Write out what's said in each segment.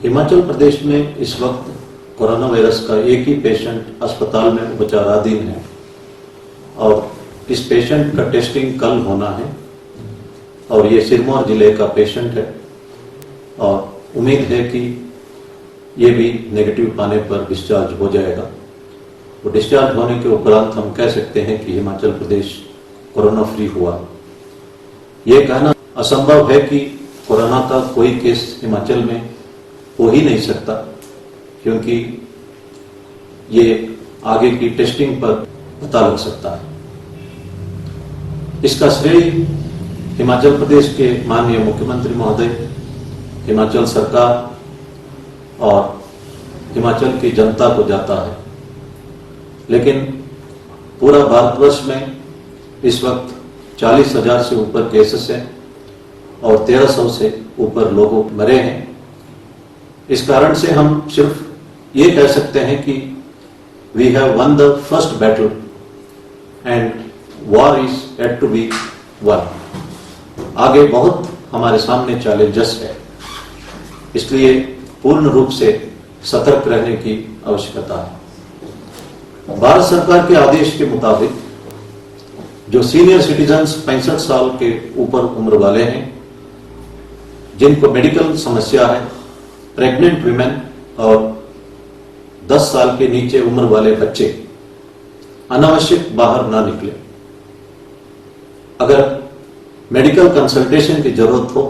हिमाचल प्रदेश में इस वक्त कोरोना वायरस का एक ही पेशेंट अस्पताल में उपचाराधीन है और इस पेशेंट का टेस्टिंग कल होना है और ये सिरमौर जिले का पेशेंट है और उम्मीद है कि ये भी नेगेटिव पाने पर डिस्चार्ज हो जाएगा। वो डिस्चार्ज होने के उपरांत हम कह सकते हैं कि हिमाचल प्रदेश कोरोना फ्री हुआ। ये कहना असंभव है कि कोरोना का कोई केस हिमाचल में हो ही नहीं सकता, क्योंकि ये आगे की टेस्टिंग पर पता लग सकता है। इसका श्रेय हिमाचल प्रदेश के माननीय मुख्यमंत्री महोदय, हिमाचल सरकार और हिमाचल की जनता को जाता है। लेकिन पूरा भारतवर्ष में इस वक्त 40,000 से ऊपर केसेस हैं और 1300 से ऊपर लोग मरे हैं। इस कारण से हम सिर्फ ये कह सकते हैं कि we have won the first battle and war is yet to be won. आगे बहुत हमारे सामने चैलेंजेस है, इसलिए पूर्ण रूप से सतर्क रहने की आवश्यकता है। भारत सरकार के आदेश के मुताबिक जो सीनियर सिटीजन्स 65 साल के ऊपर उम्र वाले हैं, जिनको मेडिकल समस्या है, प्रेग्नेंट विमेन और 10 साल के नीचे उम्र वाले बच्चे अनावश्यक बाहर ना निकले। अगर मेडिकल कंसल्टेशन की जरूरत हो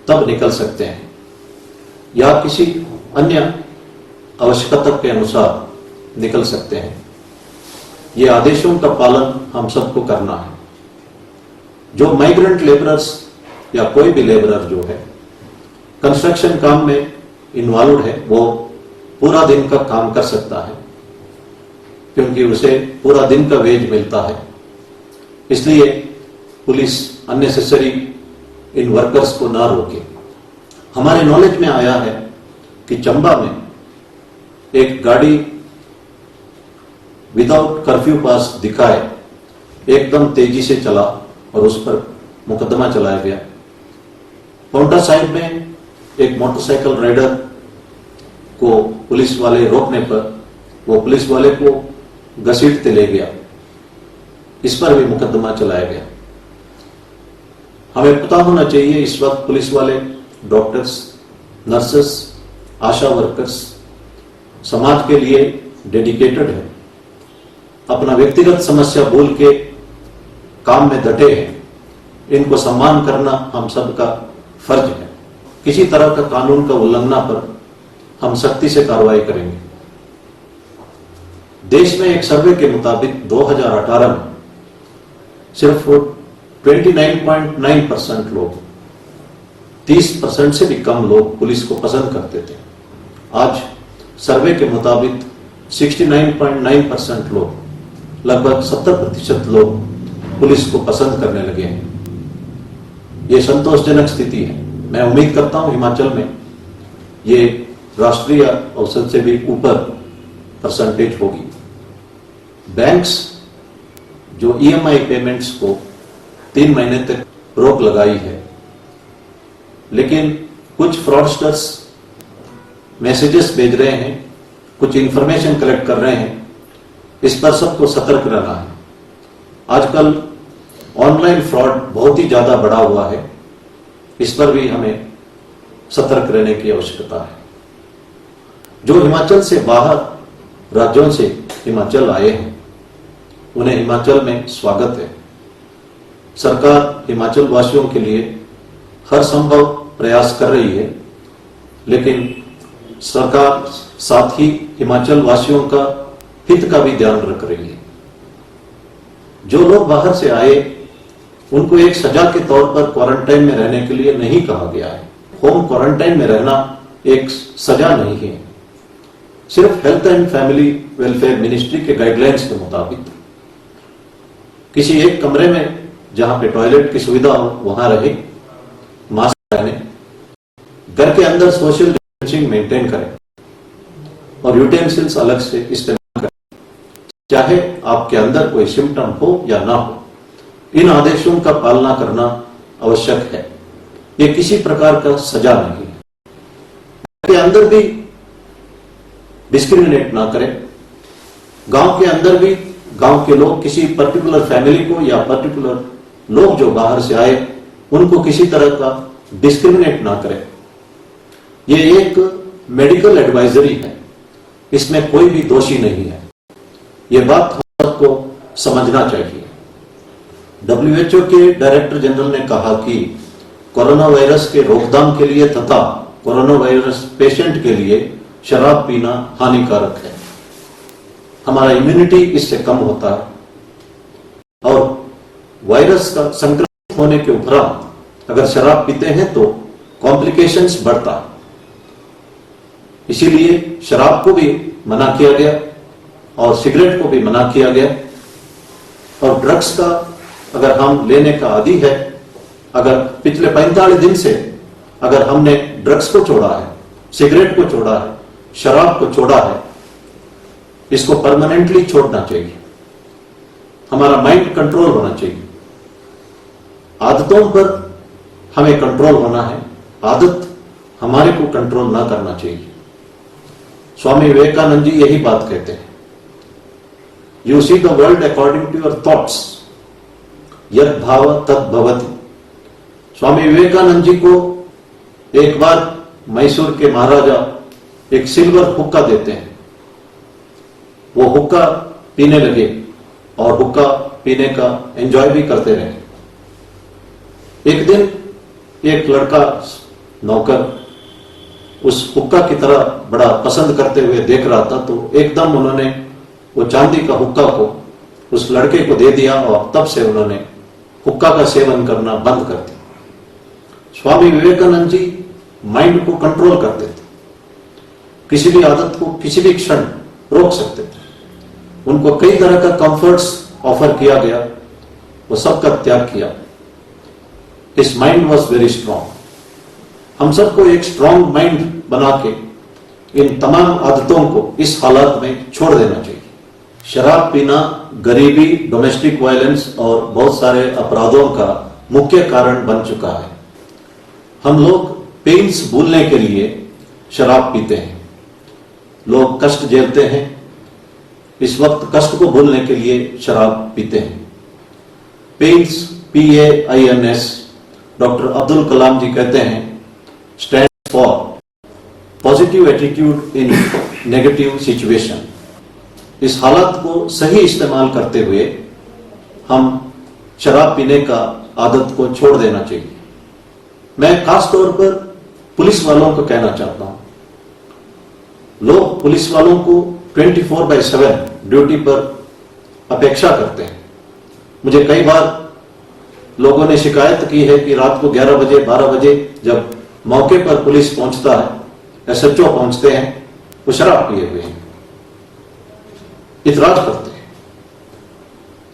तब निकल सकते हैं या किसी अन्य आवश्यकता के अनुसार निकल सकते हैं। ये आदेशों का पालन हम सबको करना है। जो माइग्रेंट लेबरर्स या कोई भी लेबरर जो है कंस्ट्रक्शन काम में इन्वॉल्व है, वो पूरा दिन का काम कर सकता है, क्योंकि उसे पूरा दिन का वेज मिलता है। इसलिए पुलिस अननेसेसरी इन वर्कर्स को ना रोके। हमारे नॉलेज में आया है कि चंबा में एक गाड़ी विदाउट कर्फ्यू पास दिखाए एकदम तेजी से चला और उस पर मुकदमा चलाया गया। पोंटा साइड में एक मोटरसाइकिल राइडर को पुलिस वाले रोकने पर वो पुलिस वाले को घसीटते ले गया, इस पर भी मुकदमा चलाया गया। हमें पता होना चाहिए इस वक्त पुलिस वाले डॉक्टर्स, नर्सेस, आशा वर्कर्स समाज के लिए डेडिकेटेड है, अपना व्यक्तिगत समस्या भूल के काम में डटे हैं। इनको सम्मान करना हम सबका फर्ज है। किसी तरह का कानून का उल्लंघन पर हम सख्ती से कार्रवाई करेंगे। देश में एक सर्वे के मुताबिक 2018 में सिर्फ 29.9% लोग, 30% से भी कम लोग पुलिस को पसंद करते थे। आज सर्वे के मुताबिक 69.9% लोग, लगभग 70% लोग पुलिस को पसंद करने लगे हैं। ये संतोषजनक स्थिति है। मैं उम्मीद करता हूं हिमाचल में ये राष्ट्रीय औसत से भी ऊपर परसेंटेज होगी। बैंक्स जो ईएमआई पेमेंट्स को 3 महीने तक रोक लगाई है, लेकिन कुछ फ्रॉडस्टर्स मैसेजेस भेज रहे हैं, कुछ इंफॉर्मेशन कलेक्ट कर रहे हैं। इस पर सबको सतर्क रहना है। आजकल ऑनलाइन फ्रॉड बहुत ही ज्यादा बढ़ा हुआ है, इस पर भी हमें सतर्क रहने की आवश्यकता है। जो हिमाचल से बाहर राज्यों से हिमाचल आए हैं, उन्हें हिमाचल में स्वागत है। सरकार हिमाचल वासियों के लिए हर संभव प्रयास कर रही है, लेकिन सरकार साथ ही हिमाचल वासियों का हित का भी ध्यान रख रही है। जो लोग बाहर से आए उनको एक सजा के तौर पर क्वारंटाइन में रहने के लिए नहीं कहा गया है। होम क्वारंटाइन में रहना एक सजा नहीं है। सिर्फ health and family welfare ministry के गाइडलाइंस के मुताबिक किसी एक कमरे में जहां पे टॉयलेट की सुविधा हो वहां रहे, मास्क पहने, घर के अंदर सोशल डिस्टेंसिंग मेंटेन करें और यूटेंसिल्स अलग से इस्तेमाल करें, चाहे आपके अंदर कोई सिम्टम हो या ना हो। इन आदेशों का पालना करना आवश्यक है। ये किसी प्रकार का सजा नहीं है। अंदर भी डिस्क्रिमिनेट ना करें, गांव के अंदर भी गांव के लोग किसी पर्टिकुलर फैमिली को या पर्टिकुलर लोग जो बाहर से आए उनको किसी तरह का डिस्क्रिमिनेट ना करें। ये एक मेडिकल एडवाइजरी है, इसमें कोई भी दोषी नहीं है। ये बात हम सबको समझना चाहिए। WHO के डायरेक्टर जनरल ने कहा कि कोरोना वायरस के रोकथाम के लिए तथा कोरोना वायरस पेशेंट के लिए शराब पीना हानिकारक है। हमारा इम्यूनिटी इससे कम होता है और वायरस का संक्रमित होने के उपरांत अगर शराब पीते हैं तो कॉम्प्लिकेशंस बढ़ता है। इसीलिए शराब को भी मना किया गया और सिगरेट को भी मना किया गया। और ड्रग्स का अगर हम लेने का आदी है, अगर पिछले 45 दिन से अगर हमने ड्रग्स को छोड़ा है, सिगरेट को छोड़ा है, शराब को छोड़ा है, इसको परमानेंटली छोड़ना चाहिए। हमारा माइंड कंट्रोल होना चाहिए। आदतों पर हमें कंट्रोल होना है, आदत हमारे को कंट्रोल ना करना चाहिए। स्वामी विवेकानंद जी यही बात कहते हैं, you see the world according to your thoughts, यद भाव तद भवति। स्वामी विवेकानंद जी को एक बार मैसूर के महाराजा एक सिल्वर हुक्का देते हैं। वो हुक्का पीने लगे और हुक्का पीने का एंजॉय भी करते रहे। एक दिन एक लड़का नौकर उस हुक्का की तरह बड़ा पसंद करते हुए देख रहा था, तो एकदम उन्होंने वो चांदी का हुक्का को उस लड़के को दे दिया और तब से उन्होंने हुक्का का सेवन करना बंद कर दिया। स्वामी विवेकानंद जी माइंड को कंट्रोल करते थे, किसी भी आदत को किसी भी क्षण रोक सकते थे। उनको कई तरह का कंफर्ट्स ऑफर किया गया, वो सबका त्याग किया। His mind was very strong. हम सबको एक स्ट्रांग माइंड बना के इन तमाम आदतों को इस हालात में छोड़ देना चाहिए। शराब पीना गरीबी, डोमेस्टिक वायलेंस और बहुत सारे अपराधों का मुख्य कारण बन चुका है। हम लोग पेन्स भूलने के लिए शराब पीते हैं, लोग कष्ट झेलते हैं, इस वक्त कष्ट को भूलने के लिए शराब पीते हैं। Pens, PAINS, doctor Abdul Kalam जी कहते हैं, stand for positive attitude in negative situation. इस हालत को सही इस्तेमाल करते हुए हम शराब पीने का आदत को छोड़ देना चाहिए। मैं खास तौर पर पुलिस वालों को कहना चाहता हूं, लोग पुलिस वालों को 24/7 ड्यूटी पर अपेक्षा करते हैं। मुझे कई बार लोगों ने शिकायत की है कि रात को 11 बजे 12 बजे जब मौके पर पुलिस पहुंचता है, SHO पहुंचते हैं, वो शराब पिए हुए हैं, इतराज करते हैं।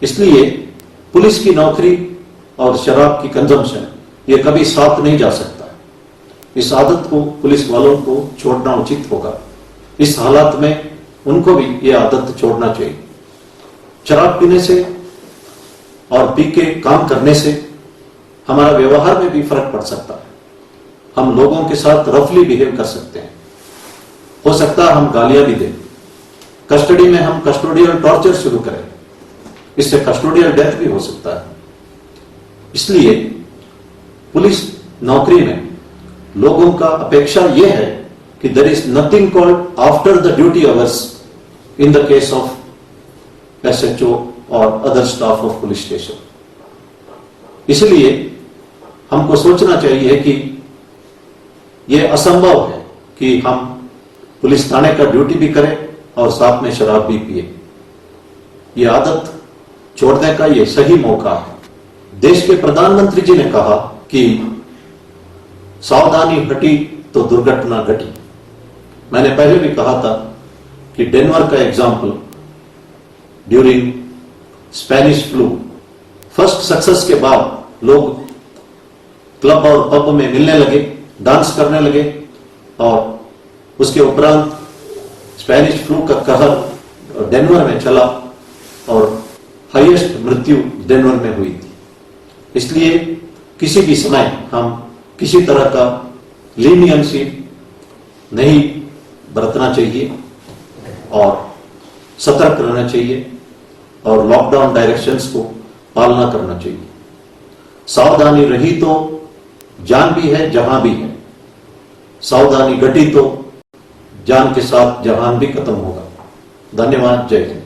इसलिए पुलिस की नौकरी और शराब की कंजम्पशन ये कभी साथ नहीं जा सकता। इस आदत को पुलिस वालों को छोड़ना उचित होगा। इस हालात में उनको भी ये आदत छोड़ना चाहिए। शराब पीने से और पी के काम करने से हमारा व्यवहार में भी फर्क पड़ सकता है। हम लोगों के साथ रफली बिहेव कर सकते हैं, हो सकता है हम गालियां भी दें, कस्टडी में हम कस्टोडियल टॉर्चर शुरू करें, इससे कस्टोडियल डेथ भी हो सकता है। इसलिए पुलिस नौकरी में लोगों का अपेक्षा यह है कि there is nothing called after the duty hours in the case of SHO और other staff of police station. इसलिए हमको सोचना चाहिए कि यह असंभव है कि हम पुलिस थाने का ड्यूटी भी करें और साथ में शराब भी पिए। यह आदत छोड़ने का यह सही मौका है। देश के प्रधानमंत्री जी ने कहा कि सावधानी हटी तो दुर्घटना घटी। मैंने पहले भी कहा था कि डेनवर का example during Spanish flu, first success के बाद लोग क्लब और पब में मिलने लगे, डांस करने लगे और उसके उपरांत स्पेनिश फ्लू का कहर डेनवर में चला और हाईएस्ट मृत्यु डेनवर में हुई थी। इसलिए किसी भी समय हम किसी तरह का लीनियंसी नहीं बरतना चाहिए और सतर्क रहना चाहिए और लॉकडाउन डायरेक्शंस को पालना करना चाहिए। सावधानी रही तो जान भी है, जहां भी है। सावधानी घटी तो जान के साथ जहान भी खत्म होगा। धन्यवाद। जय हिंद।